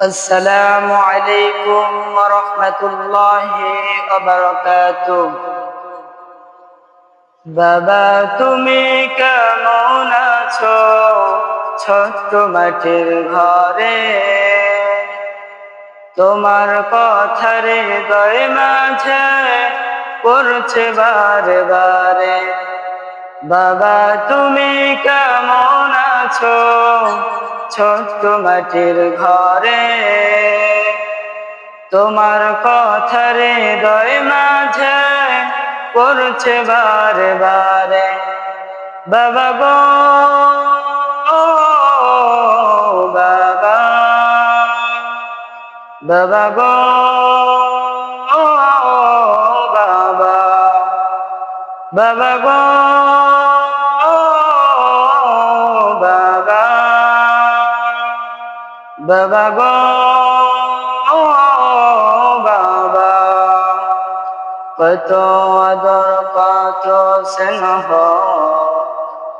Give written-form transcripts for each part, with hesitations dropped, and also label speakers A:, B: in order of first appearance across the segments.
A: আসসালামু আলাইকুম ওয়া রাহমাতুল্লাহি ওয়া বারাকাতুহু। বাবা তুমি কেমন আছো? ছোট্ট মাটির ঘরে তোমার কথা হৃদয় মাঝে পড়ছে বারে বারে। বাবা তুমি কেমন আছো? ছোট্ট মাটির ঘরে তোমার কথা হৃদয় মাঝে পড়ছে বারে বারে। বাবা গো বাবা, বাবা গো বাবা, বাবা গো বাবা, বাবা গো বাবা। কত আদর কত স্নেহ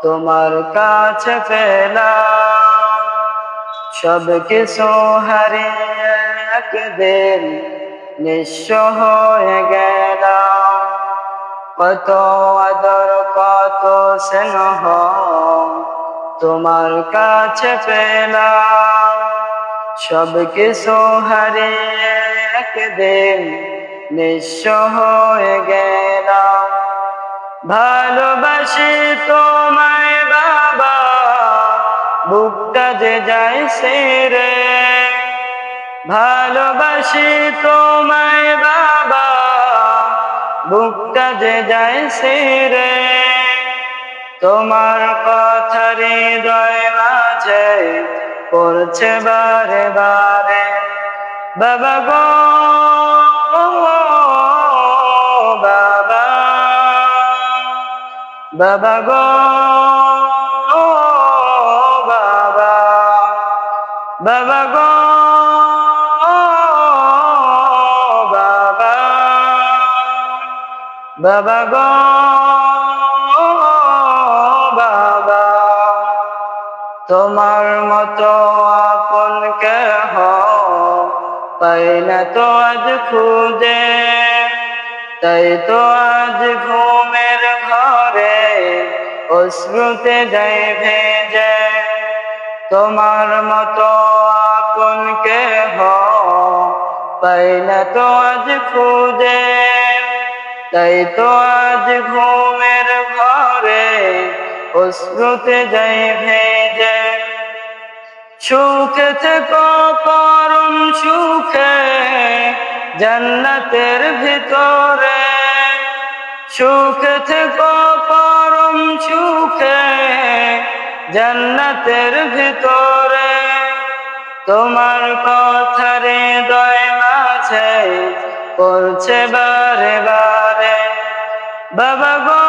A: তোমার কাছে পেলাম, সব কিছু হারিয়ে একদিন নিঃস্ব হয়ে গেলাম। কত আদর কত স্নেহ তোমার কাছে পেলাম, সব কিছু হারিয়ে একদিন নিঃস্ব হয়ে গেলাম। ভালোবাসি তোমায় বাবা, বুকটা যে যায় রে। ভালোবাসি তোমায় বাবা, বুকটা যে যায় রে। তোমার কথা হৃদয় মাঝে পড়ছে বারে বারে। বাবা গো বাবা, বাবা গো বাবা, বাবা গো বাবা, বাবা গো বাবা। তোমার মতো আপন কেহ পাই না তো আজ খুঁজে, তাই তো আজ ঘুমের ঘরে অশ্রুতে যাই ভেজে। তোমার মতো আপন কেহ পাই না তো আজ খুঁজে, তাই তো আজ ঘুমের ঘরে অশ্রুতে যাই ভেজে। সুখে থেকো পরম সুখে জান্নাতের ভিতরে, সুখে থেকো পরম সুখে জান্নাতের ভিতরে। তোমার কথা হৃদয় মাঝে পড়ছে বারে বারে। বাবা গো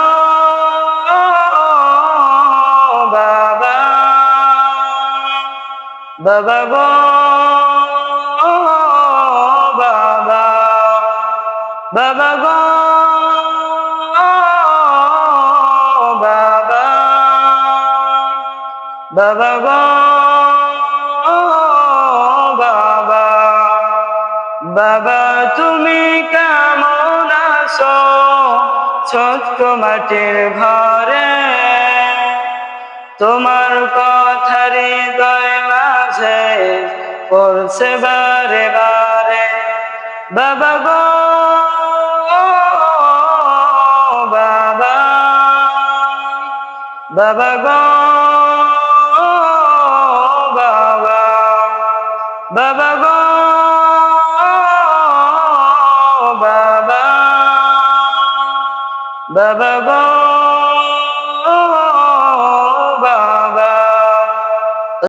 A: বাবা, বাবা গো বাবা, বাবা গো বাবা, বাবা গো বাবা। বাবা তুমি কেমন আছো? ছোট্ট মাটির ঘরে তোমার কথা হৃদয় মাঝে পড়ছে বারে বারে। বাবা গো বাবা, বাবা গো বাবা, বাবা গো বাবা, বাবা গো